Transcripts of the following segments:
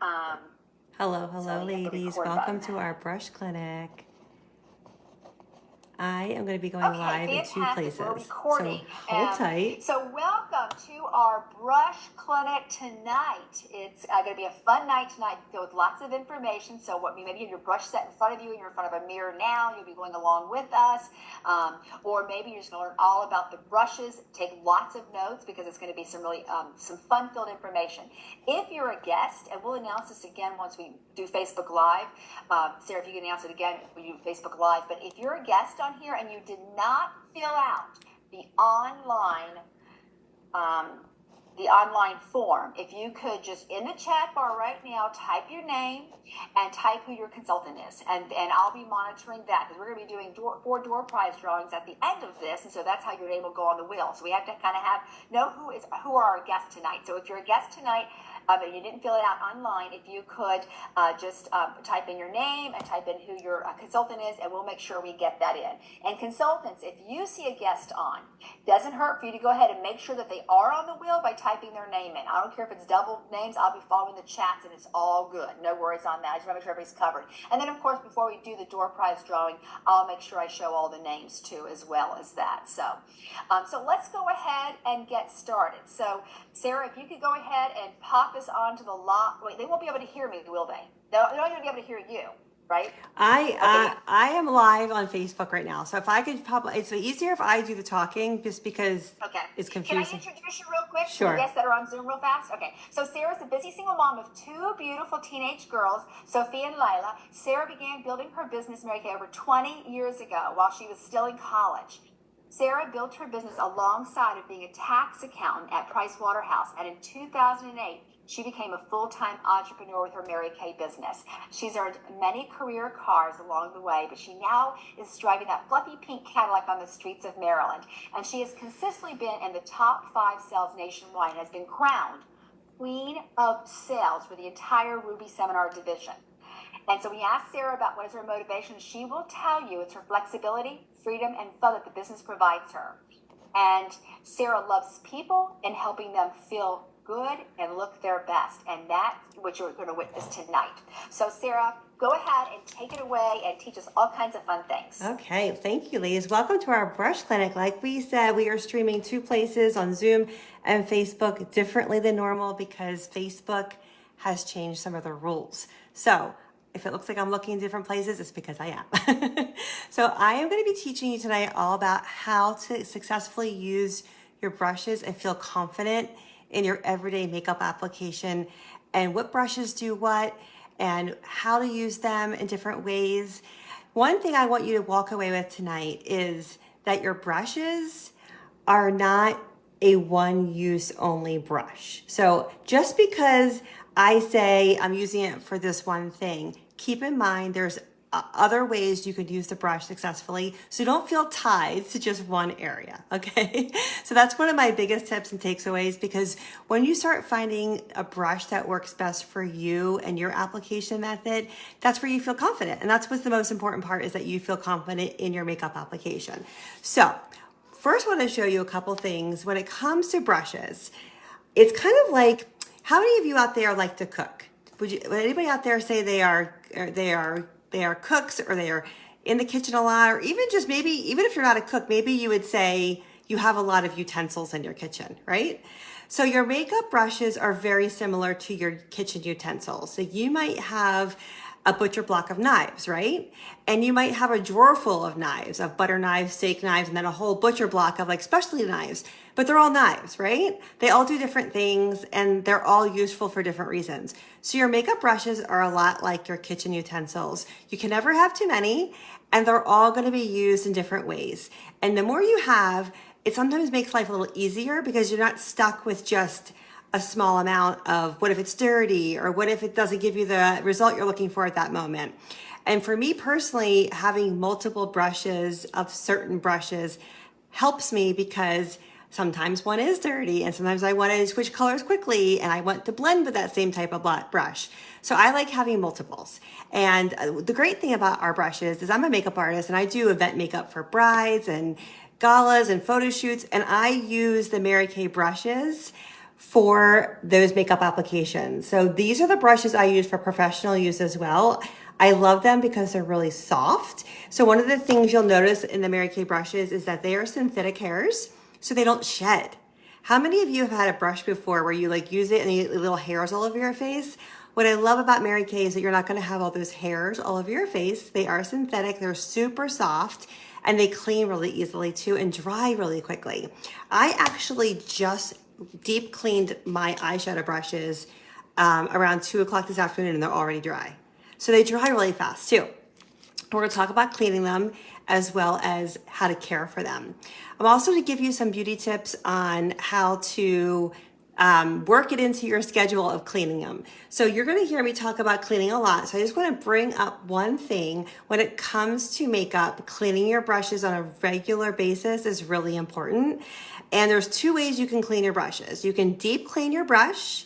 Um, Hello, so hello, you hit the ladies. record Welcome button. to our brush clinic. I am going to be going Okay, live in two fantastic. We're places, so recording. hold tight. So welcome to our brush clinic tonight. It's going to be a fun night tonight with lots of information. So maybe you have your brush set in front of you and you're in front of a mirror now. You'll be going along with us. Or maybe you're just going to learn all about the brushes. Take lots of notes because it's going to be some really some fun-filled information. If you're a guest, and we'll announce this again once we do Facebook Live. Sarah, if you can announce it again when you do Facebook Live. But if you're a guest on here and you did not fill out the online form, if you could just in the chat bar right now type your name and type who your consultant is, and I'll be monitoring that because we're going to be doing four door prize drawings at the end of this, and so that's how your name will go on the wheel. So we have to kind of know who are our guests tonight. So if you're a guest tonight and you didn't fill it out online, if you could just type in your name and type in who your consultant is, and we'll make sure we get that in. And consultants, if you see a guest on, doesn't hurt for you to go ahead and make sure that they are on the wheel by typing their name in. I don't care if it's double names. I'll be following the chats, and it's all good. No worries on that. I just want to make sure everybody's covered. And then, of course, before we do the door prize drawing, I'll make sure I show all the names too, as well as that. So let's go ahead and get started. So, Sarah, if you could go ahead and pop us onto the lot. Wait, they won't be able to hear me, will they? They're not going to be able to hear you, right? I am live on Facebook right now, so if I could pop, it's easier if I do the talking, just because it's confusing. Can I introduce you real quick? Sure. To the guests that are on Zoom real fast? Okay. So Sarah's a busy single mom of two beautiful teenage girls, Sophia and Lila. Sarah began building her business, Mary Kay, over 20 years ago while she was still in college. Sarah built her business alongside of being a tax accountant at Price Waterhouse, and in 2008, she became a full-time entrepreneur with her Mary Kay business. She's earned many career cars along the way, but she now is driving that fluffy pink Cadillac on the streets of Maryland. And she has consistently been in the top 5 sales nationwide and has been crowned Queen of Sales for the entire Ruby Seminar division. And so we asked Sarah about what is her motivation. She will tell you it's her flexibility, freedom, and fun that the business provides her. And Sarah loves people and helping them feel good and look their best. And that's what you're going to witness tonight. So Sarah, go ahead and take it away and teach us all kinds of fun things. Okay, thank you, ladies. Welcome to our brush clinic. Like we said, we are streaming 2 places on Zoom and Facebook differently than normal because Facebook has changed some of the rules. So if it looks like I'm looking in different places, it's because I am. So I am going to be teaching you tonight all about how to successfully use your brushes and feel confident in your everyday makeup application, and what brushes do what and how to use them in different ways. One thing I want you to walk away with tonight is that your brushes are not a one-use only brush. So just because I say I'm using it for this one thing, keep in mind there's other ways you could use the brush successfully, so don't feel tied to just one area, okay? So that's one of my biggest tips and takeaways, because when you start finding a brush that works best for you and your application method, that's where you feel confident. And that's what's the most important part, is that you feel confident in your makeup application. So first I want to show you a couple things. When it comes to brushes, it's kind of like, how many of you out there like to cook? Would anybody out there say they are cooks, or they are in the kitchen a lot, or even just maybe, even if you're not a cook, maybe you would say you have a lot of utensils in your kitchen, right? So your makeup brushes are very similar to your kitchen utensils. So you might have a butcher block of knives, right? And you might have a drawer full of knives, of butter knives, steak knives, and then a whole butcher block of like specialty knives, but they're all knives, right? They all do different things and they're all useful for different reasons. So your makeup brushes are a lot like your kitchen utensils. You can never have too many, and they're all gonna be used in different ways. And the more you have, it sometimes makes life a little easier because you're not stuck with just a small amount of what if it's dirty, or what if it doesn't give you the result you're looking for at that moment. And for me personally, having multiple brushes of certain brushes helps me, because sometimes one is dirty and sometimes I want to switch colors quickly and I want to blend with that same type of brush. So I like having multiples. And the great thing about our brushes is I'm a makeup artist and I do event makeup for brides and galas and photo shoots, and I use the Mary Kay brushes for those makeup applications. So these are the brushes I use for professional use as well. I love them because they're really soft. So one of the things you'll notice in the Mary Kay brushes is that they are synthetic hairs, so they don't shed. How many of you have had a brush before where you like use it and you get little hairs all over your face? What I love about Mary Kay is that you're not gonna have all those hairs all over your face. They are synthetic, they're super soft, and they clean really easily too and dry really quickly. I actually just deep cleaned my eyeshadow brushes around 2 o'clock this afternoon and they're already dry. So they dry really fast too. We're gonna talk about cleaning them as well as how to care for them. I'm also gonna give you some beauty tips on how to work it into your schedule of cleaning them. So you're gonna hear me talk about cleaning a lot. So I just wanna bring up one thing. When it comes to makeup, cleaning your brushes on a regular basis is really important. And there's 2 ways you can clean your brushes. You can deep clean your brush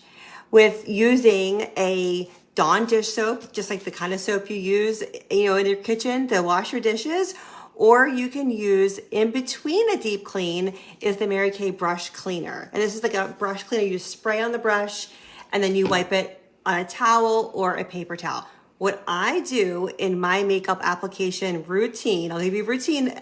with using a Dawn dish soap, just like the kind of soap you use, in your kitchen to wash your dishes, or you can use in between a deep clean is the Mary Kay brush cleaner. And this is like a brush cleaner. You spray on the brush and then you wipe it on a towel or a paper towel. What I do in my makeup application routine, I'll give you routine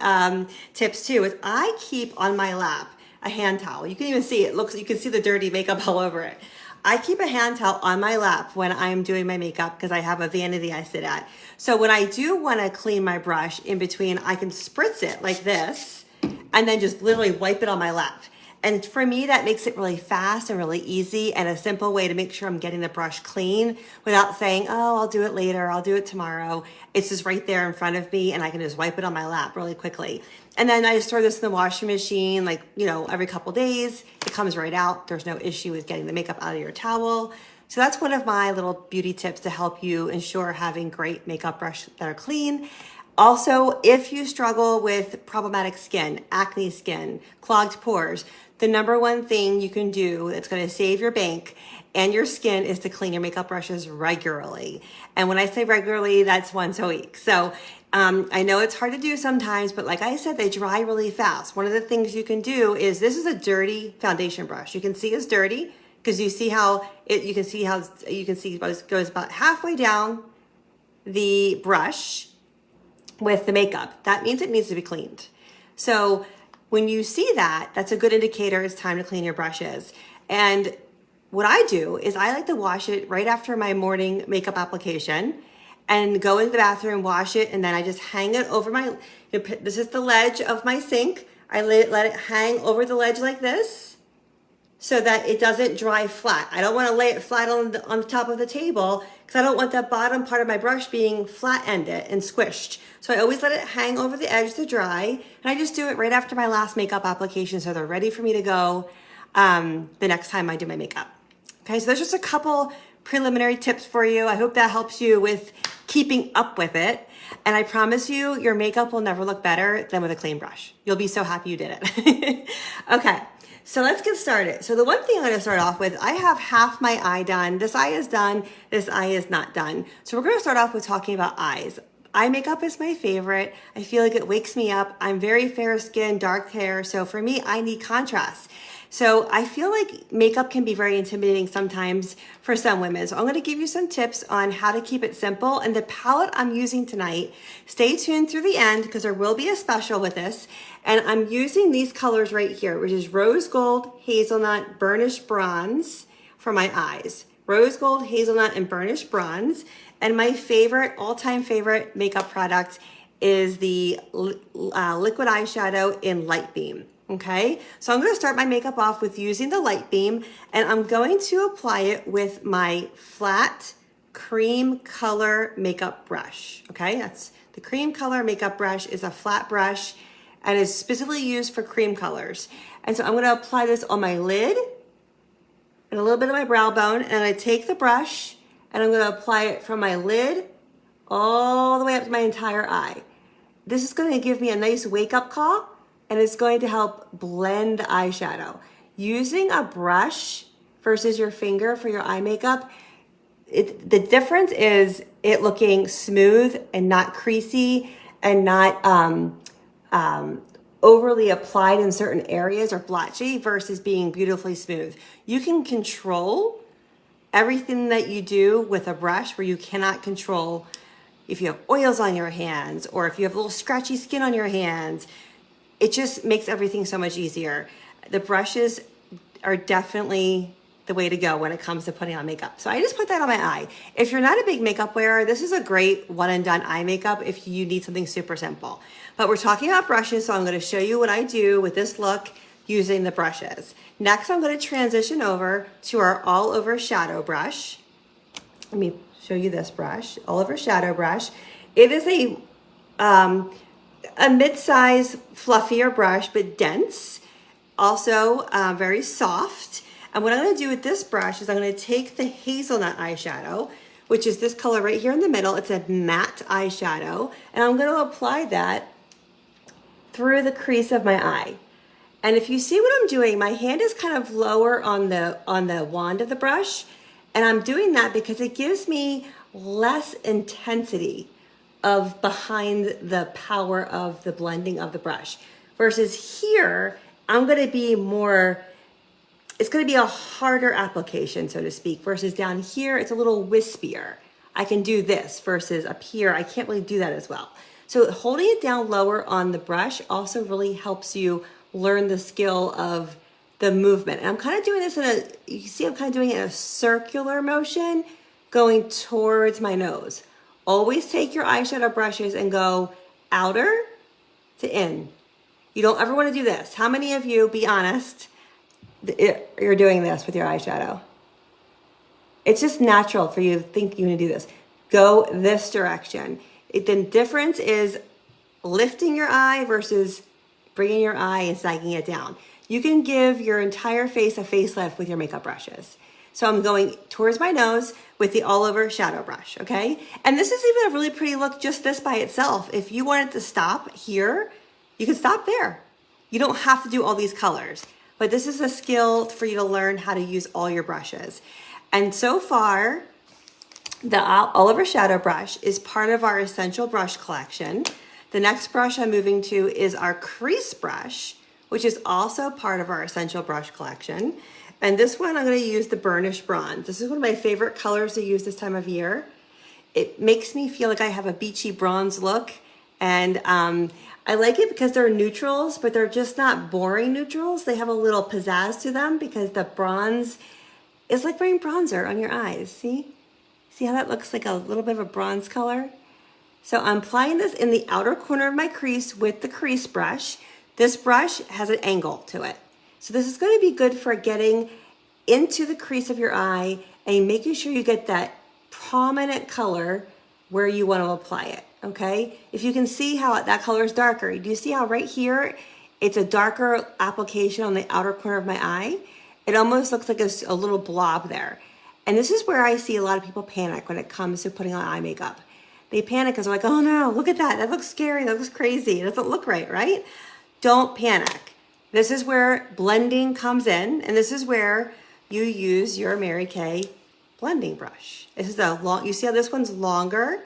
tips too, is I keep on my lap a hand towel. You can even see it. You can see the dirty makeup all over it. I keep a hand towel on my lap when I'm doing my makeup because I have a vanity I sit at. So when I do want to clean my brush in between, I can spritz it like this and then just literally wipe it on my lap. And for me, that makes it really fast and really easy and a simple way to make sure I'm getting the brush clean without saying, oh, I'll do it later, I'll do it tomorrow. It's just right there in front of me and I can just wipe it on my lap really quickly. And then I just throw this in the washing machine, like, every couple days. It comes right out. There's no issue with getting the makeup out of your towel. So that's one of my little beauty tips to help you ensure having great makeup brushes that are clean. Also, if you struggle with problematic skin, acne skin, clogged pores, the number one thing you can do that's going to save your bank and your skin is to clean your makeup brushes regularly. And when I say regularly, that's once a week. So I know it's hard to do sometimes, but like I said, they dry really fast. One of the things you can do is, this is a dirty foundation brush. You can see it's dirty because you see how it goes about halfway down the brush with the makeup. That means it needs to be cleaned. So when you see that, that's a good indicator it's time to clean your brushes. And what I do is I like to wash it right after my morning makeup application and go into the bathroom, wash it, and then I just hang it over this is the ledge of my sink. I let it hang over the ledge like this so that it doesn't dry flat. I don't want to lay it flat on the top of the table because I don't want the bottom part of my brush being flat-ended and squished. So I always let it hang over the edge to dry, and I just do it right after my last makeup application so they're ready for me to go the next time I do my makeup. Okay, so there's just a couple preliminary tips for you. I hope that helps you with keeping up with it. And I promise you, your makeup will never look better than with a clean brush. You'll be so happy you did it. Okay, so let's get started. So the one thing I'm gonna start off with, I have half my eye done. This eye is done, this eye is not done. So we're gonna start off with talking about eyes. Eye makeup is my favorite. I feel like it wakes me up. I'm very fair skin, dark hair. So for me, I need contrast. So I feel like makeup can be very intimidating sometimes for some women. So I'm going to give you some tips on how to keep it simple. And the palette I'm using tonight, stay tuned through the end because there will be a special with this. And I'm using these colors right here, which is Rose Gold, Hazelnut, Burnished Bronze for my eyes. Rose Gold, Hazelnut, and Burnished Bronze. And my favorite, all-time favorite makeup product is the liquid eyeshadow in Light Beam. Okay, so I'm going to start my makeup off with using the Light Beam, and I'm going to apply it with my flat cream color makeup brush. Okay, that's the cream color makeup brush is a flat brush and is specifically used for cream colors. And so I'm going to apply this on my lid and a little bit of my brow bone, and I take the brush and I'm going to apply it from my lid all the way up to my entire eye. This is going to give me a nice wake-up call, and it's going to help blend the eyeshadow. Using a brush versus your finger for your eye makeup, the difference is it looking smooth and not creasy and not overly applied in certain areas or blotchy versus being beautifully smooth. You can control everything that you do with a brush where you cannot control if you have oils on your hands or if you have a little scratchy skin on your hands. It just makes everything so much easier. The brushes are definitely the way to go when it comes to putting on makeup. So I just put that on my eye. If you're not a big makeup wearer, this is a great one and done eye makeup if you need something super simple. But we're talking about brushes, so I'm gonna show you what I do with this look using the brushes. Next, I'm gonna transition over to our all over shadow brush. Let me show you this brush, all over shadow brush. It is a mid-size, fluffier brush, but dense. Also very soft. And what I'm gonna do with this brush is I'm gonna take the Hazelnut eyeshadow, which is this color right here in the middle. It's a matte eyeshadow. And I'm gonna apply that through the crease of my eye. And if you see what I'm doing, my hand is kind of lower on the wand of the brush. And I'm doing that because it gives me less intensity of behind the power of the blending of the brush. Versus here, I'm gonna be more, it's gonna be a harder application, so to speak, versus down here, it's a little wispier. I can do this versus up here, I can't really do that as well. So holding it down lower on the brush also really helps you learn the skill of the movement. And I'm kind of doing this you see I'm kind of doing it in a circular motion going towards my nose. Always take your eyeshadow brushes and go outer to in. You don't ever want to do this. How many of you, be honest, you're doing this with your eyeshadow? It's just natural for you to think you're going to do this. Go this direction. The difference is lifting your eye versus bringing your eye and sagging it down. You can give your entire face a facelift with your makeup brushes. So I'm going towards my nose with the all over shadow brush, okay? And this is even a really pretty look, just this by itself. If you wanted to stop here, you can stop there. You don't have to do all these colors, but this is a skill for you to learn how to use all your brushes. And so far, the all over shadow brush is part of our essential brush collection. The next brush I'm moving to is our crease brush, which is also part of our essential brush collection. And this one, I'm gonna use the Burnished Bronze. This is one of my favorite colors to use this time of year. It makes me feel like I have a beachy bronze look. And I like it because they're neutrals, but they're just not boring neutrals. They have a little pizzazz to them because the bronze is like wearing bronzer on your eyes, see? See how that looks like a little bit of a bronze color? So I'm applying this in the outer corner of my crease with the crease brush. This brush has an angle to it. So this is going to be good for getting into the crease of your eye and making sure you get that prominent color where you want to apply it, okay? If you can see how that color is darker, do you see how right here, it's a darker application on the outer corner of my eye? It almost looks like a little blob there. And this is where I see a lot of people panic when it comes to putting on eye makeup. They panic because they're like, oh no, look at that. That looks scary. That looks crazy. It doesn't look right, right? Don't panic. This is where blending comes in, and this is where you use your Mary Kay blending brush. This is you see how this one's longer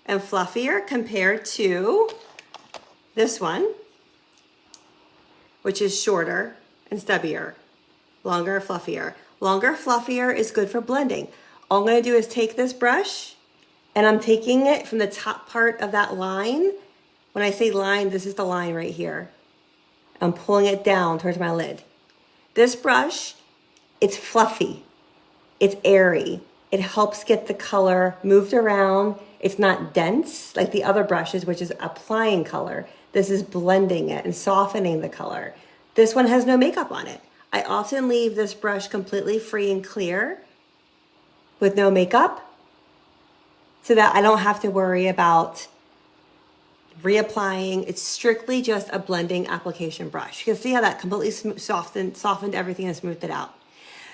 and fluffier compared to this one, which is shorter and stubbier. Longer, fluffier. Longer, fluffier is good for blending. All I'm gonna do is take this brush, and I'm taking it from the top part of that line. When I say line, this is the line right here. I'm pulling it down towards my lid. This brush, it's fluffy, it's airy. It helps get the color moved around. It's not dense like the other brushes, which is applying color. This is blending it and softening the color. This one has no makeup on it. I often leave this brush completely free and clear with no makeup so that I don't have to worry about reapplying. It's strictly just a blending application brush. You can see how that completely softened everything and smoothed it out.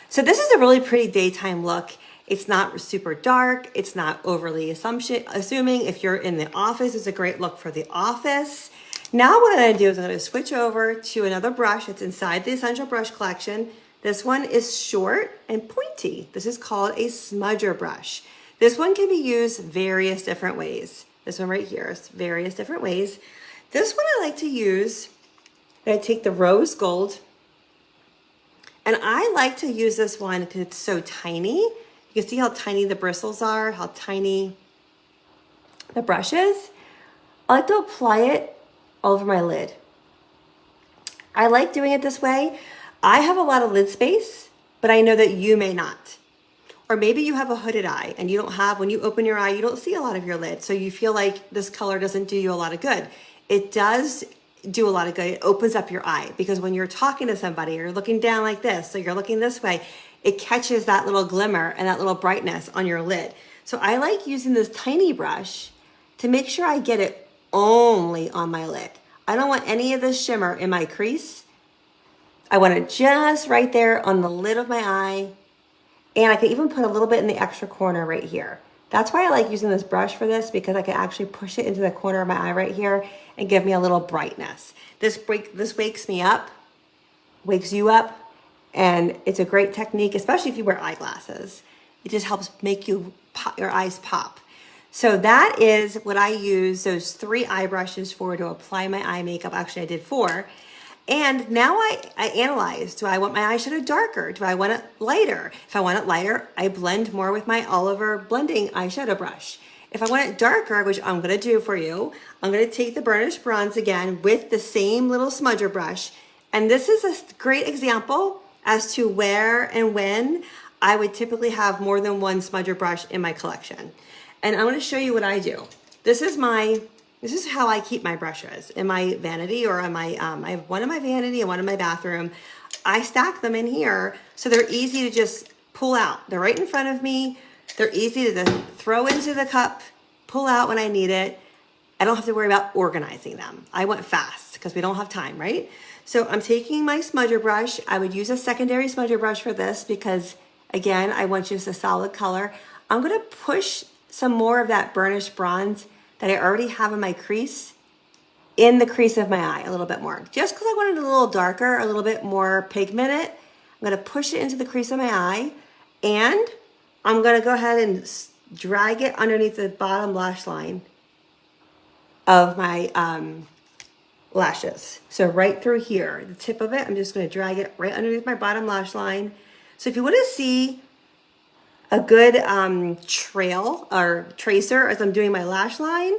So this is a really pretty daytime look. It's not super dark. It's not overly assuming. If you're in the office, it's a great look for the office. Now what I'm gonna do is I'm gonna switch over to another brush that's inside the Essential Brush Collection. This one is short and pointy. This is called a smudger brush. This one can be used various different ways. This one right here is various different ways. This one I like to use And I take the rose gold, and I like to use this one because it's so tiny. You can see how tiny the bristles are, how tiny the brush is. I like to apply it all over my lid. I like doing it this way. I have a lot of lid space, but I know that you may not. Or maybe you have a hooded eye and you don't have, when you open your eye, you don't see a lot of your lid. So you feel like this color doesn't do you a lot of good. It does do a lot of good. It opens up your eye because when you're talking to somebody, you're looking down like this, so you're looking this way, it catches that little glimmer and that little brightness on your lid. So I like using this tiny brush to make sure I get it only on my lid. I don't want any of this shimmer in my crease. I want it just right there on the lid of my eye. And I can even put a little bit in the extra corner right here. That's why I like using this brush for this, because I can actually push it into the corner of my eye right here and give me a little brightness. This wakes me up, wakes you up, and it's a great technique, especially if you wear eyeglasses. It just helps make your eyes pop. So that is what I use those 3 eye brushes for to apply my eye makeup. Actually, I did 4. And now I analyze, do I want my eyeshadow darker? Do I want it lighter? If I want it lighter, I blend more with my Oliver blending eyeshadow brush. If I want it darker, which I'm gonna do for you, I'm gonna take the Burnished Bronze again with the same little smudger brush. And this is a great example as to where and when I would typically have more than one smudger brush in my collection. And I'm gonna show you what I do. This is how I keep my brushes in my vanity, or on my, I have one in my vanity and one in my bathroom. I stack them in here so they're easy to just pull out. They're right in front of me. They're easy to throw into the cup, pull out when I need it. I don't have to worry about organizing them. I went fast because we don't have time, right? So I'm taking my smudger brush. I would use a secondary smudger brush for this because, again, I want just a solid color. I'm gonna push some more of that Burnished Bronze that I already have in my crease in the crease of my eye a little bit more. Just because I want it a little darker, a little bit more pigmented, I'm gonna push it into the crease of my eye, and I'm gonna go ahead and drag it underneath the bottom lash line of my lashes. So right through here, the tip of it, I'm just gonna drag it right underneath my bottom lash line. So if you wanna see a good trail or tracer as I'm doing my lash line,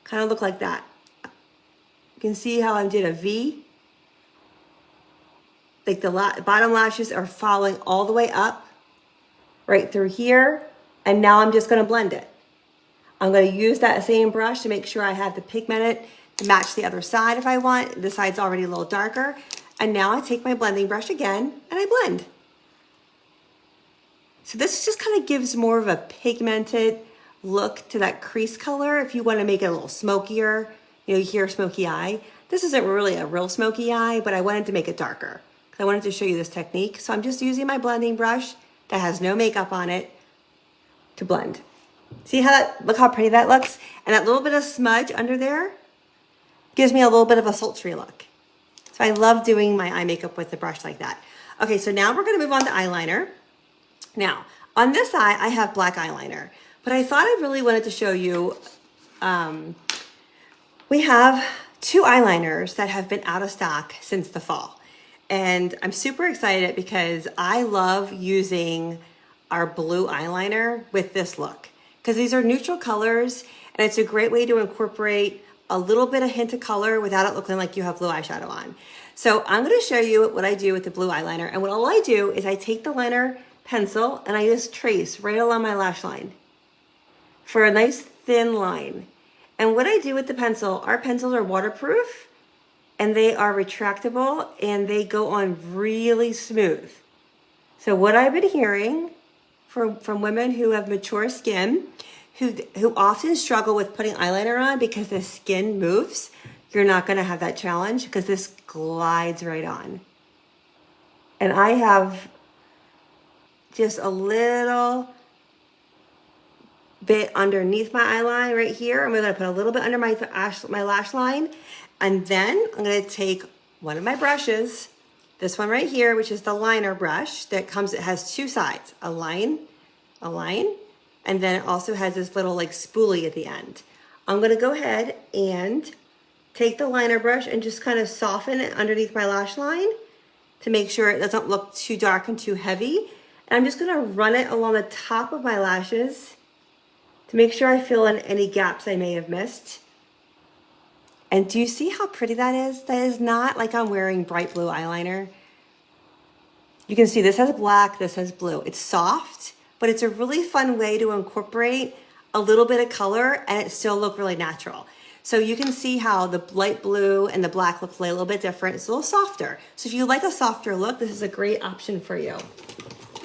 kind of look like that. You can see how I did a V. Like the bottom lashes are following all the way up right through here. And now I'm just gonna blend it. I'm gonna use that same brush to make sure I have the pigmented to match the other side if I want. The side's already a little darker. And now I take my blending brush again and I blend. So this just kind of gives more of a pigmented look to that crease color. If you want to make it a little smokier, you hear smoky eye. This isn't really a real smoky eye, but I wanted to make it darker. I wanted to show you this technique. So I'm just using my blending brush that has no makeup on it to blend. See look how pretty that looks? And that little bit of smudge under there gives me a little bit of a sultry look. So I love doing my eye makeup with the brush like that. Okay, so now we're gonna move on to eyeliner. Now, on this eye, I have black eyeliner, but I thought I really wanted to show you, we have 2 eyeliners that have been out of stock since the fall. And I'm super excited because I love using our blue eyeliner with this look, because these are neutral colors and it's a great way to incorporate a little bit of hint of color without it looking like you have blue eyeshadow on. So I'm gonna show you what I do with the blue eyeliner. And what all I do is I take the liner pencil and I just trace right along my lash line for a nice thin line. And what I do with the pencil, our pencils are waterproof and they are retractable and they go on really smooth. So what I've been hearing from women who have mature skin, who often struggle with putting eyeliner on because the skin moves, you're not gonna have that challenge because this glides right on. And I have just a little bit underneath my eyeline right here. I'm gonna put a little bit under my lash line. And then I'm gonna take one of my brushes, this one right here, which is the liner brush that it has 2 sides, a line, and then it also has this little like spoolie at the end. I'm gonna go ahead and take the liner brush and just kind of soften it underneath my lash line to make sure it doesn't look too dark and too heavy. And I'm just gonna run it along the top of my lashes to make sure I fill in any gaps I may have missed. And do you see how pretty that is? That is not like I'm wearing bright blue eyeliner. You can see this has black, this has blue. It's soft, but it's a really fun way to incorporate a little bit of color and it still look really natural. So you can see how the light blue and the black look a little bit different. It's a little softer. So if you like a softer look, this is a great option for you.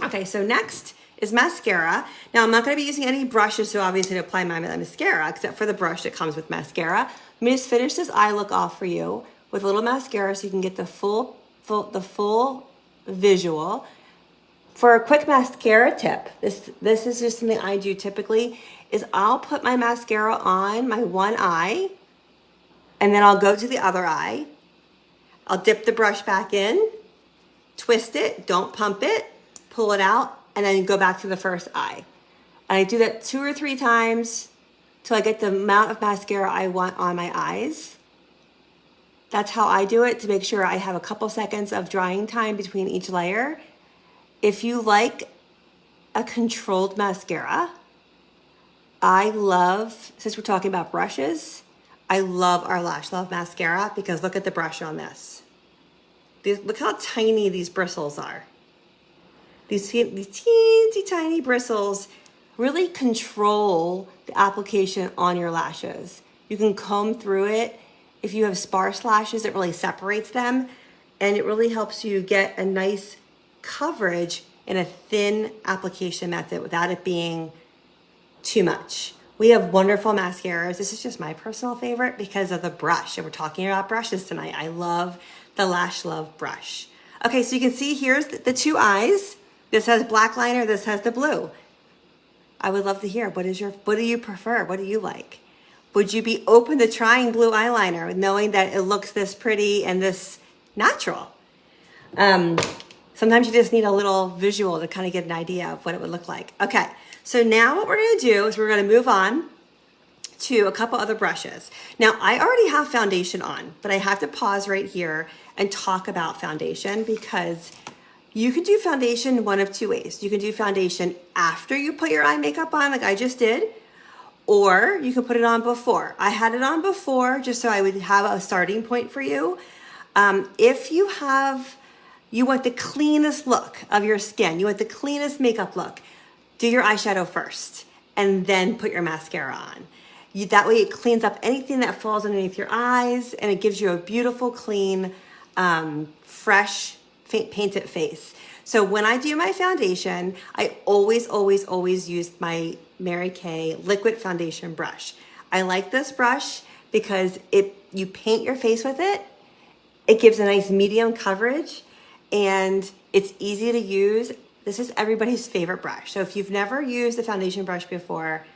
Okay, so next is mascara. Now I'm not gonna be using any brushes to obviously apply my mascara, except for the brush that comes with mascara. Let me just finish this eye look off for you with a little mascara so you can get the full visual. For a quick mascara tip, this is just something I do typically, is I'll put my mascara on my one eye and then I'll go to the other eye. I'll dip the brush back in, twist it, don't pump it, pull it out, and then go back to the first eye. And I do that 2 or 3 times till I get the amount of mascara I want on my eyes. That's how I do it, to make sure I have a couple seconds of drying time between each layer. If you like a controlled mascara, I love, since we're talking about brushes, I love our Lash Love mascara because look at the brush on this. Look how tiny these bristles are. These teensy tiny bristles really control the application on your lashes. You can comb through it. If you have sparse lashes, it really separates them and it really helps you get a nice coverage in a thin application method without it being too much. We have wonderful mascaras. This is just my personal favorite because of the brush. And we're talking about brushes tonight. I love the Lash Love brush. Okay, so you can see here's the 2 eyes. This has black liner, this has the blue. I would love to hear, what do you prefer? What do you like? Would you be open to trying blue eyeliner knowing that it looks this pretty and this natural? Sometimes you just need a little visual to kind of get an idea of what it would look like. Okay, so now what we're gonna do is we're gonna move on to a couple other brushes. Now, I already have foundation on, but I have to pause right here and talk about foundation because you can do foundation one of 2 ways. You can do foundation after you put your eye makeup on, like I just did, or you can put it on before. I had it on before just so I would have a starting point for you. If you want the cleanest look of your skin, you want the cleanest makeup look, do your eyeshadow first and then put your mascara on. That way it cleans up anything that falls underneath your eyes and it gives you a beautiful, clean, fresh, painted face. So when I do my foundation, I always use my Mary Kay liquid foundation brush. I like this brush because you paint your face with it. It gives a nice medium coverage and it's easy to use. This is everybody's favorite brush. So if you've never used a foundation brush before,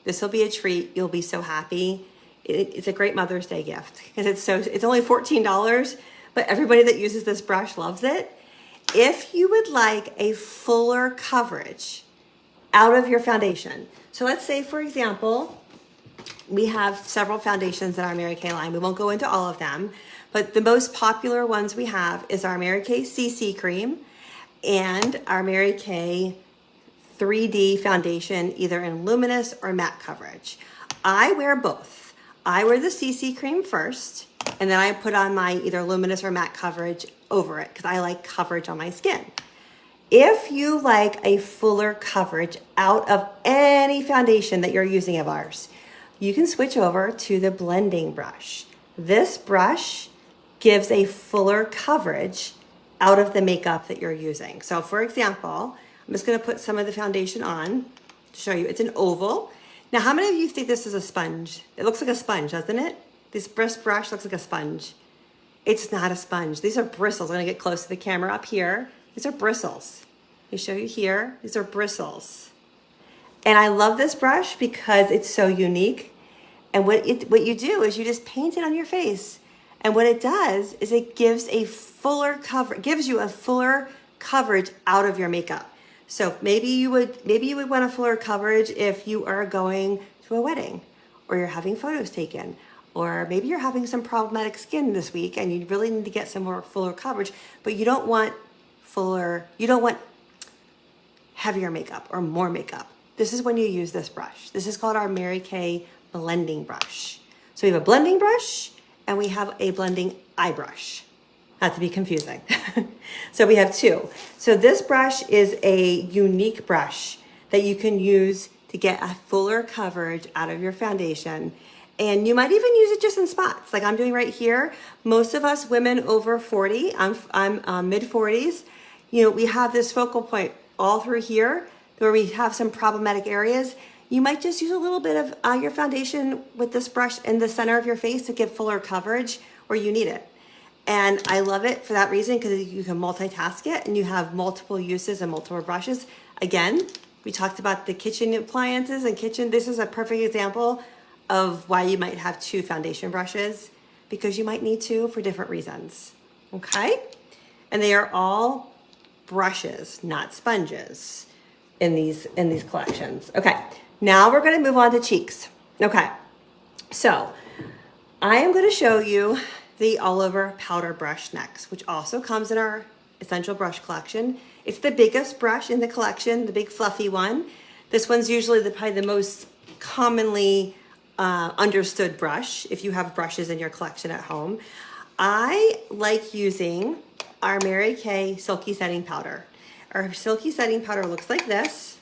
this will be a treat. You'll be so happy. It's a great Mother's Day gift because it's only $14, but everybody that uses this brush loves it. If you would like a fuller coverage out of your foundation, so let's say, for example, we have several foundations in our Mary Kay line. We won't go into all of them, but the most popular ones we have is our Mary Kay CC cream and our Mary Kay 3D foundation, either in luminous or matte coverage. I wear both. I wear the CC cream first, and then I put on my either luminous or matte coverage over it because I like coverage on my skin. If you like a fuller coverage out of any foundation that you're using of ours, you can switch over to the blending brush. This brush gives a fuller coverage out of the makeup that you're using. So for example, I'm just gonna put some of the foundation on to show you. It's an oval. Now, how many of you think this is a sponge? It looks like a sponge, doesn't it? This brush looks like a sponge. It's not a sponge. These are bristles. I'm gonna get close to the camera up here. These are bristles. Let me show you here. These are bristles. And I love this brush because it's so unique. And what you do is you just paint it on your face. And what it does is it gives a fuller cover, gives you a fuller coverage out of your makeup. So maybe you would want a fuller coverage if you are going to a wedding or you're having photos taken or maybe you're having some problematic skin this week and you really need to get some more fuller coverage, but you don't want heavier makeup or more makeup. This is when you use this brush. This is called our Mary Kay blending brush. So we have a blending brush and we have a blending eye brush. Not to be confusing. So we have two. So this brush is a unique brush that you can use to get a fuller coverage out of your foundation. And you might even use it just in spots like I'm doing right here. Most of us women over 40, I'm mid 40s, we have this focal point all through here where we have some problematic areas. You might just use a little bit of your foundation with this brush in the center of your face to get fuller coverage where you need it. And I love it for that reason because you can multitask it and you have multiple uses and multiple brushes. Again, we talked about the kitchen appliances and kitchen. This is a perfect example of why you might have two foundation brushes because you might need two for different reasons. Okay? And they are all brushes, not sponges in these collections. Okay. Now we're going to move on to cheeks. Okay. So I am going to show you the all over powder brush next, which also comes in our essential brush collection. It's the biggest brush in the collection, the big fluffy one. This one's usually probably the most commonly understood brush if you have brushes in your collection at home. I like using our Mary Kay Silky Setting Powder. Our Silky Setting Powder looks like this.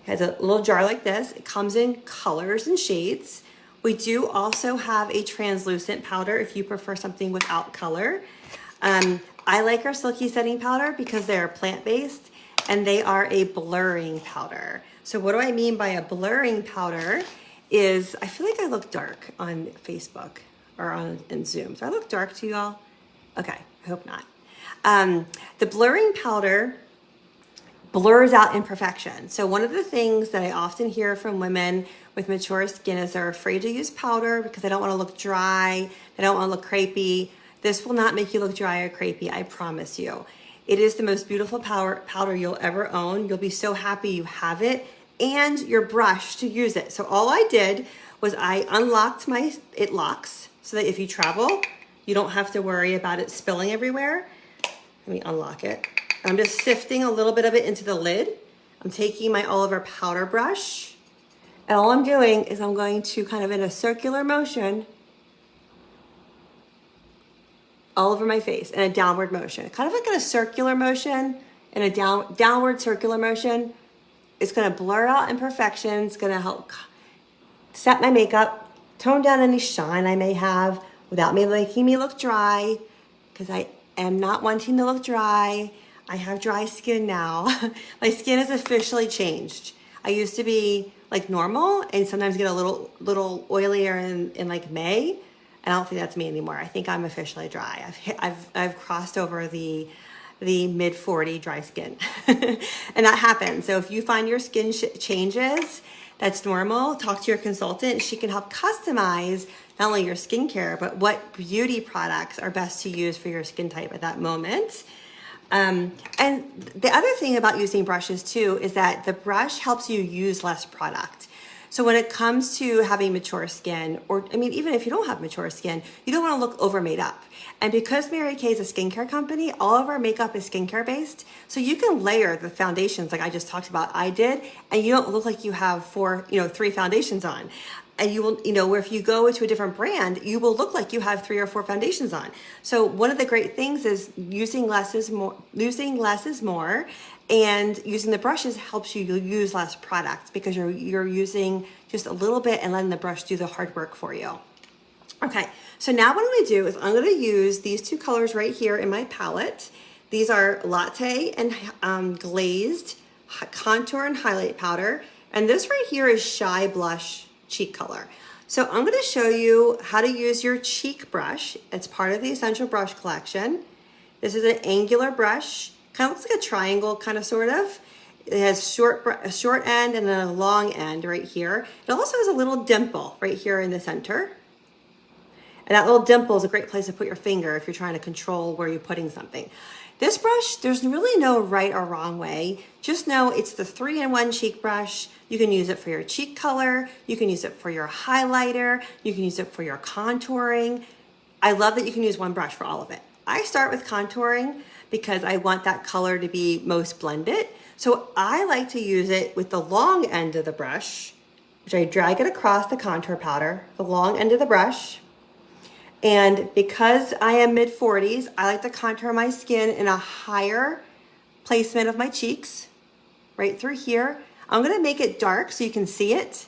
It has a little jar like this. It comes in colors and shades. We do also have a translucent powder if you prefer something without color. I like our Silky Setting Powder because they're plant-based and they are a blurring powder. So what do I mean by a blurring powder is, I feel like I look dark on Facebook or in Zoom. So I look dark to y'all? Okay, I hope not. The blurring powder blurs out imperfection. So one of the things that I often hear from women with mature skin is they're afraid to use powder because they don't want to look dry, they don't want to look crepey. This will not make you look dry or crepey, I promise you. It is the most beautiful powder you'll ever own. You'll be so happy you have it and your brush to use it. So all I did was I unlocked it locks so that if you travel, you don't have to worry about it spilling everywhere. Let me unlock it. I'm just sifting a little bit of it into the lid. I'm taking my all over powder brush and all I'm doing is I'm going to kind of in a circular motion all over my face in a downward motion, kind of like in a circular motion, in a downward circular motion. It's gonna blur out imperfections, gonna help set my makeup, tone down any shine I may have without making me look dry, because I am not wanting to look dry. I have dry skin now. My skin has officially changed. I used to be like normal and sometimes get a little oilier in like May. I don't think that's me anymore. I think I'm officially dry. I've crossed over the mid 40 dry skin, and that happens. So if you find your skin changes, that's normal. Talk to your consultant. She can help customize not only your skincare, but what beauty products are best to use for your skin type at that moment. And the other thing about using brushes too is that the brush helps you use less product. So when it comes to having mature skin, or I mean, even if you don't have mature skin, you don't want to look over made up. And because Mary Kay is a skincare company, all of our makeup is skincare based. So you can layer the foundations like I just talked about, I did, and you don't look like you have 3 foundations on. And you will, where if you go into a different brand, you will look like you have 3 or 4 foundations on. So one of the great things is using less is more, and using the brushes helps you use less product because you're using just a little bit and letting the brush do the hard work for you. Okay, so now what I'm gonna do is I'm gonna use these 2 colors right here in my palette. These are latte and glazed contour and highlight powder. And this right here is Shy Blush cheek color. So I'm going to show you how to use your cheek brush. It's part of the Essential Brush collection. This is an angular brush, kind of looks like a triangle, kind of sort of. It has a short end and then a long end right here. It also has a little dimple right here in the center. And that little dimple is a great place to put your finger if you're trying to control where you're putting something. This brush, there's really no right or wrong way. Just know it's the 3-in-1 cheek brush. You can use it for your cheek color. You can use it for your highlighter. You can use it for your contouring. I love that you can use one brush for all of it. I start with contouring because I want that color to be most blended. So I like to use it with the long end of the brush, which I drag it across the contour powder, the long end of the brush. And because I am mid-40s, I like to contour my skin in a higher placement of my cheeks, right through here. I'm gonna make it dark so you can see it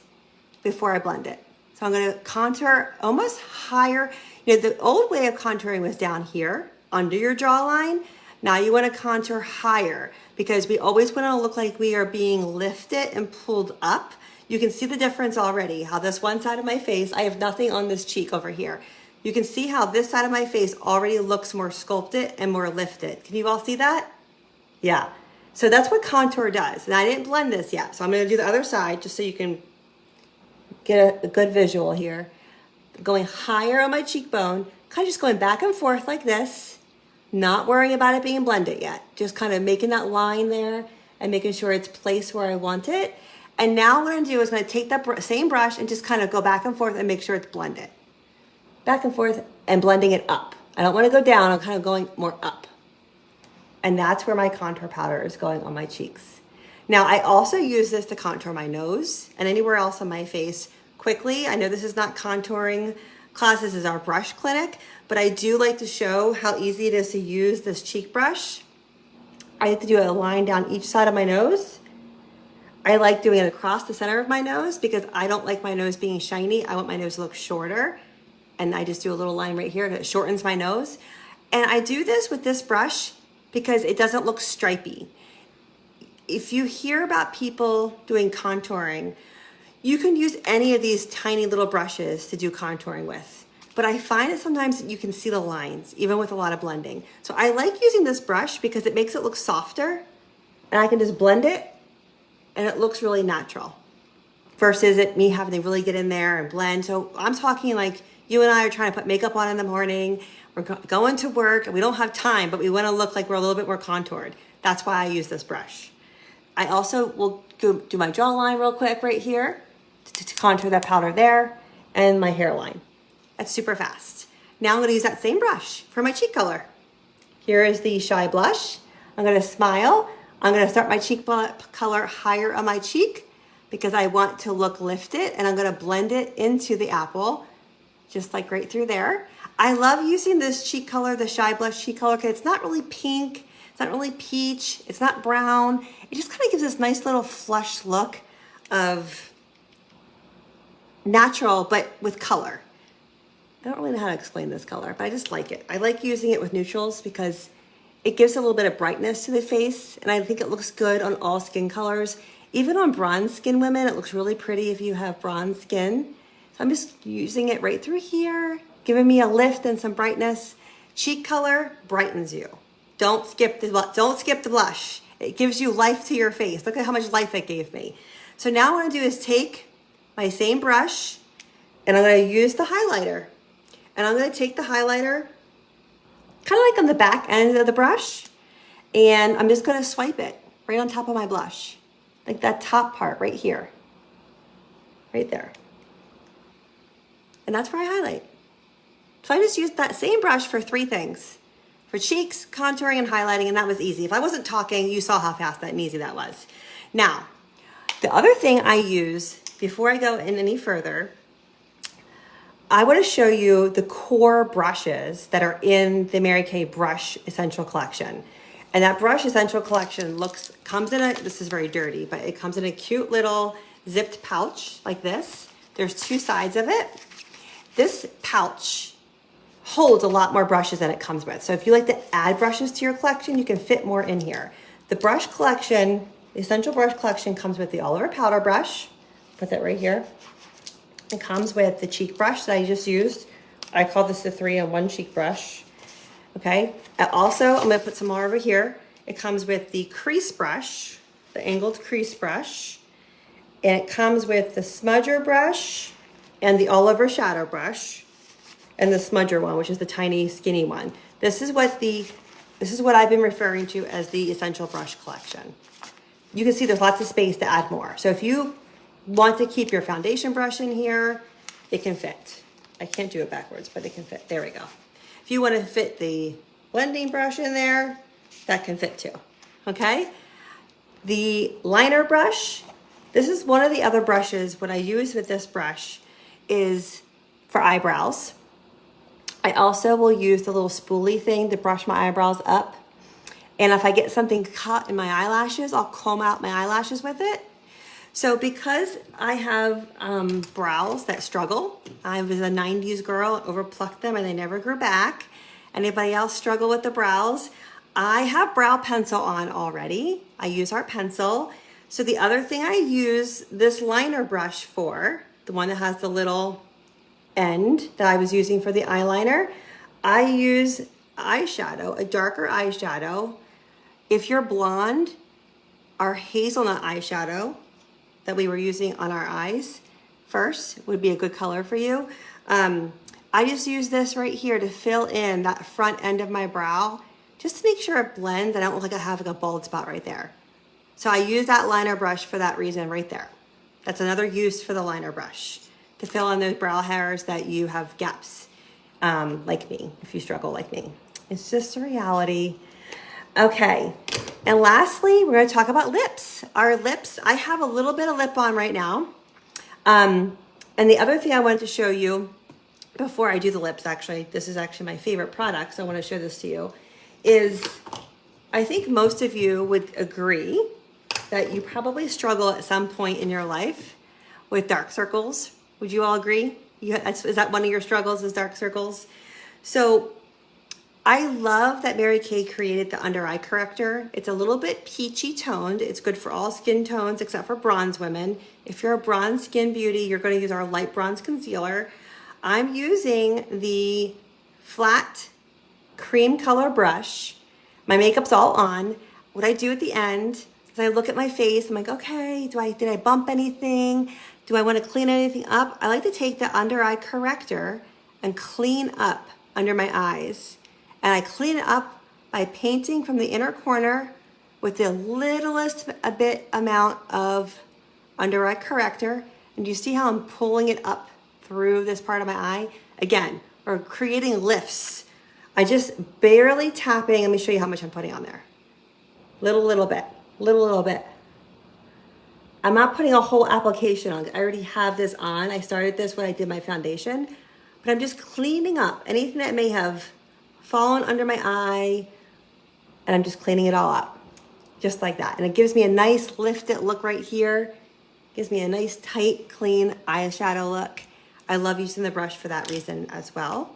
before I blend it. So I'm gonna contour almost higher. You know, the old way of contouring was down here, under your jawline. Now you wanna contour higher because we always wanna look like we are being lifted and pulled up. You can see the difference already, how this one side of my face, I have nothing on this cheek over here. You can see how this side of my face already looks more sculpted and more lifted. Can you all see that? Yeah. So that's what contour does. And I didn't blend this yet. So I'm gonna do the other side just so you can get a good visual here. Going higher on my cheekbone, kind of just going back and forth like this, not worrying about it being blended yet. Just kind of making that line there and making sure it's placed where I want it. And now what I'm gonna do is I'm gonna take that same brush and just kind of go back and forth and make sure it's blended. Back and forth and blending it up. I don't want to go down, I'm kind of going more up. And that's where my contour powder is going on my cheeks. Now I also use this to contour my nose and anywhere else on my face quickly. I know this is not contouring class, this is our brush clinic, but I do like to show how easy it is to use this cheek brush. I like to do a line down each side of my nose. I like doing it across the center of my nose because I don't like my nose being shiny. I want my nose to look shorter. And I just do a little line right here that shortens my nose. And I do this with this brush because it doesn't look stripy. If you hear about people doing contouring, you can use any of these tiny little brushes to do contouring with. But I find that sometimes you can see the lines, even with a lot of blending. So I like using this brush because it makes it look softer and I can just blend it and it looks really natural versus me having to really get in there and blend. So I'm talking like you and I are trying to put makeup on in the morning, we're going to work and we don't have time, but we want to look like we're a little bit more contoured. That's why I use this brush. I also will go do my jawline real quick right here to contour that powder there and my hairline. That's super fast. Now I'm going to use that same brush for my cheek color. Here is the Shy Blush. I'm going to smile. I'm going to start my cheek color higher on my cheek because I want to look lifted, and I'm going to blend it into the apple, just like right through there. I love using this cheek color, the Shy Blush cheek color, because it's not really pink, it's not really peach, it's not brown. It just kind of gives this nice little flush look of natural, but with color. I don't really know how to explain this color, but I just like it. I like using it with neutrals because it gives a little bit of brightness to the face, and I think it looks good on all skin colors. Even on bronze skin women, it looks really pretty if you have bronze skin. So I'm just using it right through here, giving me a lift and some brightness. Cheek color brightens you. Don't skip the blush. It gives you life to your face. Look at how much life it gave me. So now what I'm gonna do is take my same brush and I'm gonna use the highlighter. And I'm gonna take the highlighter kind of like on the back end of the brush, and I'm just gonna swipe it right on top of my blush. Like that top part right here, right there. And that's where I highlight. So I just used that same brush for 3 things. For cheeks, contouring, and highlighting, and that was easy. If I wasn't talking, you saw how fast and easy that was. Now, the other thing I use, before I go in any further, I want to show you the core brushes that are in the Mary Kay Brush Essential Collection. And that Brush Essential Collection comes in this is very dirty, but it comes in a cute little zipped pouch like this. There's 2 sides of it. This pouch holds a lot more brushes than it comes with. So if you like to add brushes to your collection, you can fit more in here. The brush collection, the Essential Brush Collection, comes with the all over powder brush. Put that right here. It comes with the cheek brush that I just used. I call this the 3-in-1 cheek brush. Okay. And also, I'm going to put some more over here. It comes with the crease brush, the angled crease brush. And it comes with the smudger brush and the all over shadow brush and the smudger one, which is the tiny skinny one. This is what the This is what I've been referring to as the Essential Brush Collection. You can see there's lots of space to add more. So if you want to keep your foundation brush in here, it can fit. I can't do it backwards, but it can fit. There we go. If you want to fit the blending brush in there, that can fit too, okay? The liner brush, this is one of the other brushes. What I use with this brush is for eyebrows. I also will use the little spoolie thing to brush my eyebrows up. And if I get something caught in my eyelashes, I'll comb out my eyelashes with it. So because I have brows that struggle, I was a 90s girl, overplucked them and they never grew back. Anybody else struggle with the brows? I have brow pencil on already. I use our pencil. So the other thing I use this liner brush for, the one that has the little end that I was using for the eyeliner, I use eyeshadow, a darker eyeshadow. If you're blonde, our hazelnut eyeshadow that we were using on our eyes first would be a good color for you. I just use this right here to fill in that front end of my brow, just to make sure it blends. I don't look like I have like a bald spot right there. So I use that liner brush for that reason right there. That's another use for the liner brush, to fill in those brow hairs that you have gaps, like me, if you struggle like me. It's just a reality. Okay, and lastly, we're gonna talk about lips. Our lips, I have a little bit of lip balm right now. And the other thing I wanted to show you before I do the lips, actually, this is actually my favorite product, so I wanna show this to you, is I think most of you would agree that you probably struggle at some point in your life with dark circles. Would you all agree? Is that one of your struggles, is dark circles? So I love that Mary Kay created the under eye corrector. It's a little bit peachy toned. It's good for all skin tones except for bronze women. If you're a bronze skin beauty, you're going to use our light bronze concealer. I'm using the flat cream color brush. My makeup's all on. What I do at the end is I look at my face. I'm like, okay, did I bump anything? Do I want to clean anything up? I like to take the under eye corrector and clean up under my eyes. And I clean it up by painting from the inner corner with the littlest amount of under eye corrector. And you see how I'm pulling it up through this part of my eye? Again, we're creating lifts. I just barely tapping. Let me show you how much I'm putting on there. Little bit. I'm not putting a whole application on. I already have this on. I started this when I did my foundation, but I'm just cleaning up anything that may have fallen under my eye, and I'm just cleaning it all up, just like that. And it gives me a nice lifted look right here. Gives me a nice tight, clean eyeshadow look. I love using the brush for that reason as well.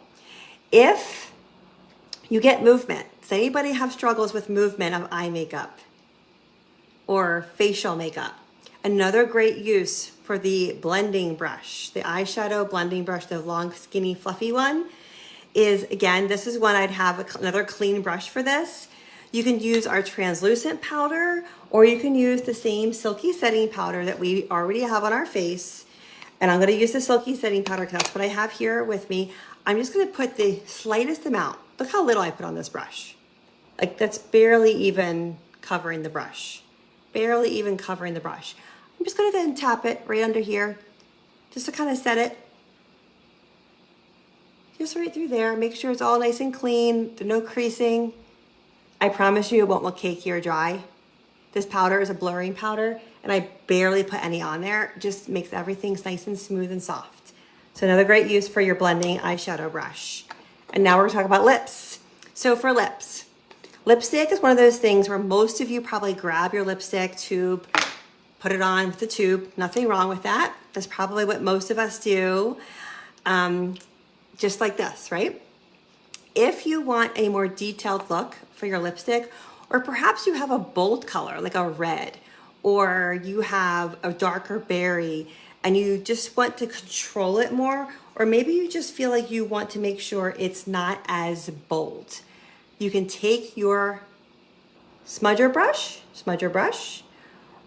If you get movement, does anybody have struggles with movement of eye makeup or facial makeup? Another great use for the blending brush, the eyeshadow blending brush, the long, skinny, fluffy one, is, again, this is one I'd have another clean brush for this. You can use our translucent powder, or you can use the same silky setting powder that we already have on our face. And I'm gonna use the silky setting powder because that's what I have here with me. I'm just gonna put the slightest amount. Look how little I put on this brush. Like, that's barely even covering the brush. Barely even covering the brush. I'm just gonna go and tap it right under here, just to kind of set it. Just right through there. Make sure it's all nice and clean, no creasing. I promise you it won't look cakey or dry. This powder is a blurring powder, and I barely put any on there. It just makes everything nice and smooth and soft. So another great use for your blending eyeshadow brush. And now we're gonna talk about lips. So for lips, lipstick is one of those things where most of you probably grab your lipstick tube, put it on with the tube. Nothing wrong with that. That's probably what most of us do. Just like this, right? If you want a more detailed look for your lipstick, or perhaps you have a bold color like a red, or you have a darker berry and you just want to control it more, or maybe you just feel like you want to make sure it's not as bold, you can take your smudger brush,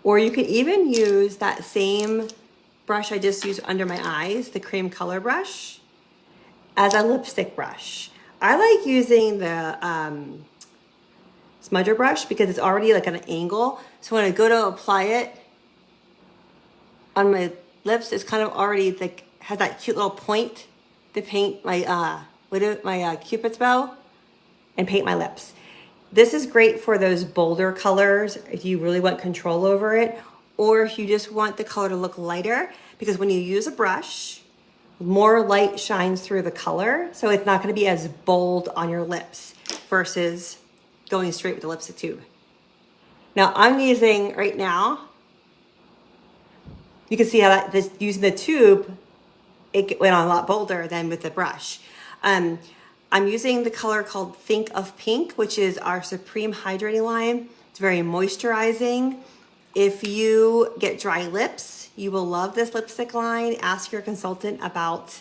or you can even use that same brush I just used under my eyes, the cream color brush, as a lipstick brush. I like using the smudger brush because it's already like an angle. So when I go to apply it on my lips, it's kind of already like has that cute little point to paint my Cupid's bow and paint my lips. This is great for those bolder colors if you really want control over it, or if you just want the color to look lighter, because when you use a brush, more light shines through the color, so it's not going to be as bold on your lips versus going straight with the lipstick tube. Now I'm using right now, you can see how using the tube, it went on a lot bolder than with the brush. I'm using the color called Think of Pink, which is our Supreme Hydrating Line. It's very moisturizing. If you get dry lips, you will love this lipstick line. Ask your consultant about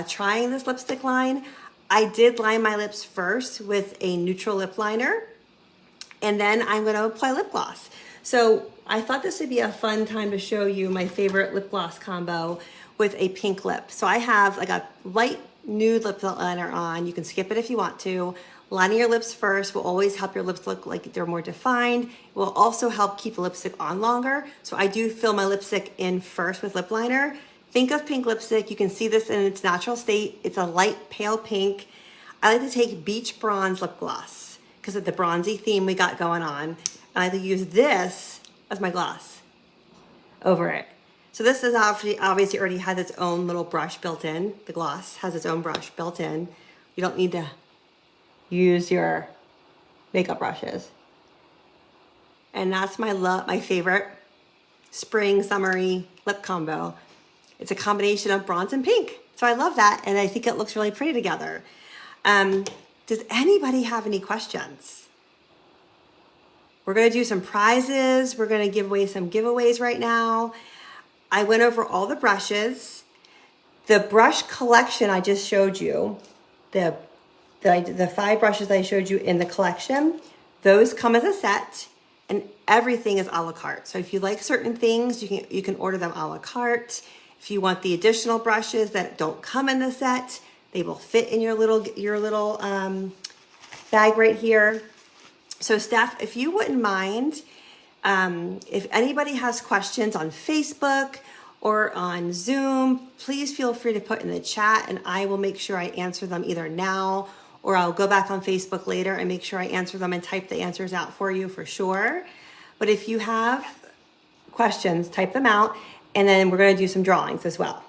trying this lipstick line. I did line my lips first with a neutral lip liner, and then I'm gonna apply lip gloss. So I thought this would be a fun time to show you my favorite lip gloss combo with a pink lip. So I have like a light nude lip liner on. You can skip it if you want to. Lining your lips first will always help your lips look like they're more defined. It will also help keep the lipstick on longer. So I do fill my lipstick in first with lip liner. Think of Pink lipstick. You can see this in its natural state. It's a light pale pink. I like to take Beach Bronze lip gloss because of the bronzy theme we got going on. And I like to use this as my gloss over it. So this is obviously already has its own little brush built in. The gloss has its own brush built in. You don't need to use your makeup brushes. And that's my favorite spring summery lip combo. It's a combination of bronze and pink. So I love that, and I think it looks really pretty together. Does anybody have any questions? We're gonna do some prizes. We're gonna give away some giveaways right now. I went over all the brushes. The brush collection I just showed you, the 5 brushes I showed you in the collection, those come as a set, and everything is a la carte. So if you like certain things, you can order them a la carte. If you want the additional brushes that don't come in the set, they will fit in your little bag right here. So Steph, if you wouldn't mind, if anybody has questions on Facebook or on Zoom, please feel free to put in the chat, and I will make sure I answer them either now, or I'll go back on Facebook later and make sure I answer them and type the answers out for you for sure. But if you have questions, type them out, and then we're going to do some drawings as well.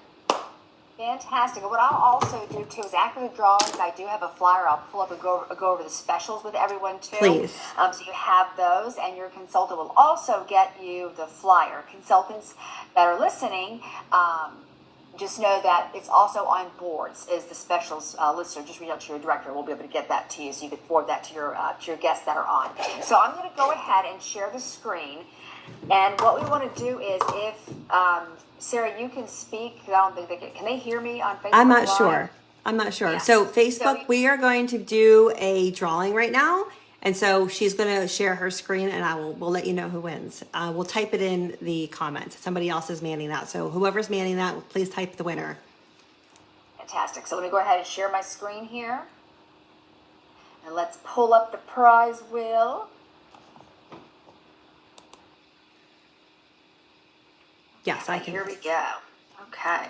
Fantastic. What I'll also do too is after the drawings, I do have a flyer. I'll pull up and go over the specials with everyone too. Please. So you have those, and your consultant will also get you the flyer. Consultants that are listening, just know that it's also on boards is the specials lister. Just reach out to your director. We'll be able to get that to you, so you can forward that to your guests that are on. So I'm going to go ahead and share the screen. And what we want to do is, if Sarah, you can speak. I don't think can they hear me on Facebook? I'm not sure. Yeah. So Facebook, we are going to do a drawing right now. And so she's going to share her screen, and we'll let you know who wins. We'll type it in the comments. Somebody else is manning that. So whoever's manning that, please type the winner. Fantastic. So let me go ahead and share my screen here. And let's pull up the prize wheel. Yes, I can. Here we go. Okay.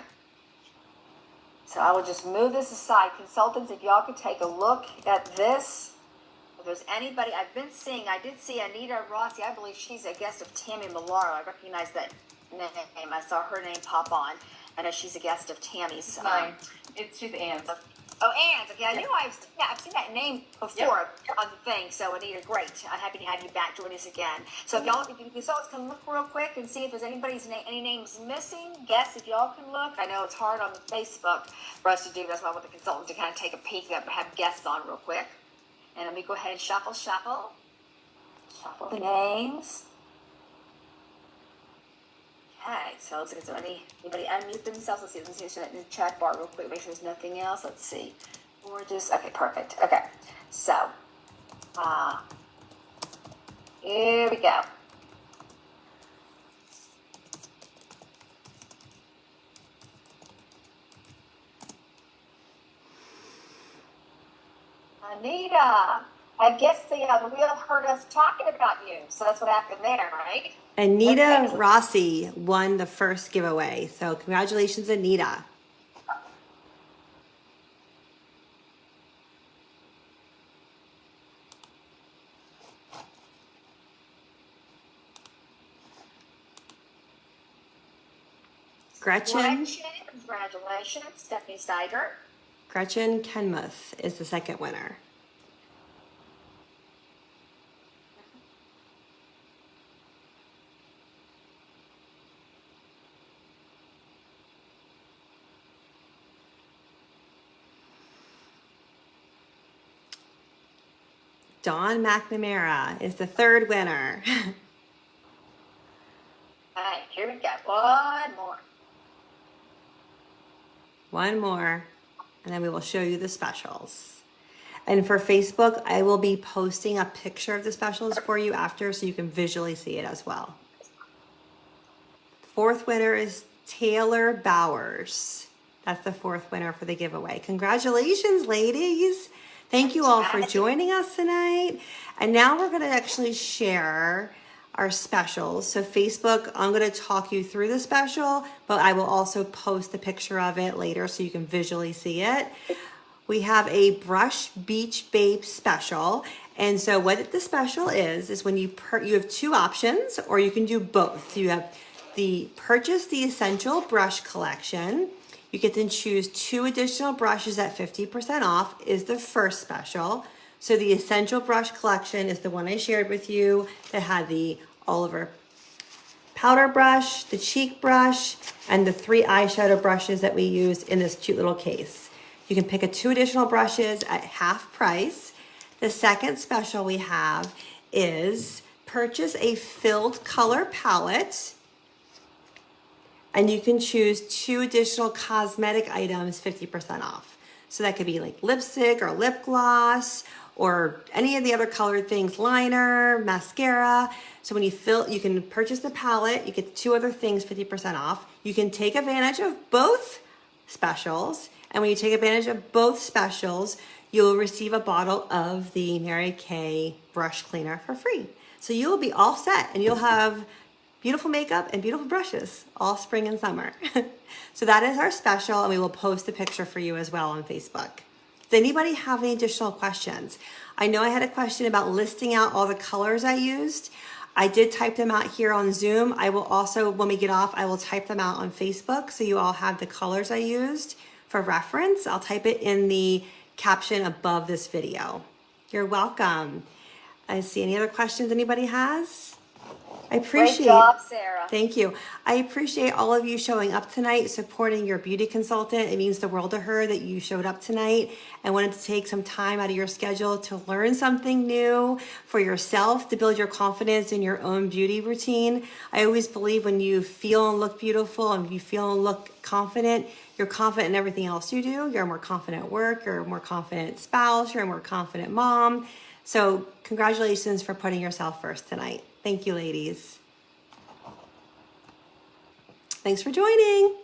So I will just move this aside. Consultants, if y'all could take a look at this. If there's anybody, I did see Anita Rossi. I believe she's a guest of Tammy Millar. I recognize that name. I saw her name pop on. I know she's a guest of Tammy's. She's Anne's. Oh, Anne's. Okay, I knew I've seen that name before on the thing. So Anita, great. I'm happy to have you back. Join us again. So if you consultants can look real quick and see if there's any names missing. Guess if y'all can look. I know it's hard on the Facebook for us to do. That's why I want the consultants to kind of take a peek that have guests on real quick. And let me go ahead and shuffle the names. Okay, so let's see if there's anybody unmute themselves. Let's see in the chat bar real quick. Make sure there's nothing else. Let's see. Gorgeous. Okay, perfect. Okay, so here we go. Anita, I guess the wheel heard us talking about you, so that's what happened there, right? Anita Okay. Rossi won the first giveaway. So congratulations, Anita. Gretchen Congratulations, Stephanie Steiger. Gretchen Kenmuth is the second winner. Dawn McNamara is the third winner. All right, here we go. One more. One more, and then we will show you the specials. And for Facebook, I will be posting a picture of the specials for you after so you can visually see it as well. The fourth winner is Taylor Bowers. That's the fourth winner for the giveaway. Congratulations, ladies. Thank you all for joining us tonight. And now we're going to actually share our specials. So Facebook, I'm going to talk you through the special, but I will also post a picture of it later so you can visually see it. We have a Brush Beach Babe special. And so what the special is when you have two options, or you can do both. You have the purchase the Essential Brush Collection. You get to choose 2 additional brushes at 50% off is the first special. So the Essential Brush Collection is the one I shared with you that had the Oliver powder brush, the cheek brush, and the 3 eyeshadow brushes that we used in this cute little case. You can pick 2 additional brushes at half price. The second special we have is purchase a filled color palette, and you can choose 2 additional cosmetic items 50% off. So that could be like lipstick or lip gloss or any of the other colored things, liner, mascara. So when you can purchase the palette, you get 2 other things 50% off. You can take advantage of both specials. And when you take advantage of both specials, you'll receive a bottle of the Mary Kay brush cleaner for free. So you'll be all set and you'll have beautiful makeup and beautiful brushes all spring and summer. So that is our special, and we will post a picture for you as well on Facebook. Does anybody have any additional questions? I know I had a question about listing out all the colors I used. I did type them out here on Zoom. I will also, when we get off, I will type them out on Facebook so you all have the colors I used for reference. I'll type it in the caption above this video. You're welcome. I see any other questions anybody has? I appreciate. Great job, Sarah. Thank you. I appreciate all of you showing up tonight, supporting your beauty consultant. It means the world to her that you showed up tonight and wanted to take some time out of your schedule to learn something new for yourself, to build your confidence in your own beauty routine. I always believe when you feel and look beautiful and you feel and look confident, you're confident in everything else you do. You're a more confident at work, you're a more confident spouse, you're a more confident mom. So congratulations for putting yourself first tonight. Thank you, ladies. Thanks for joining.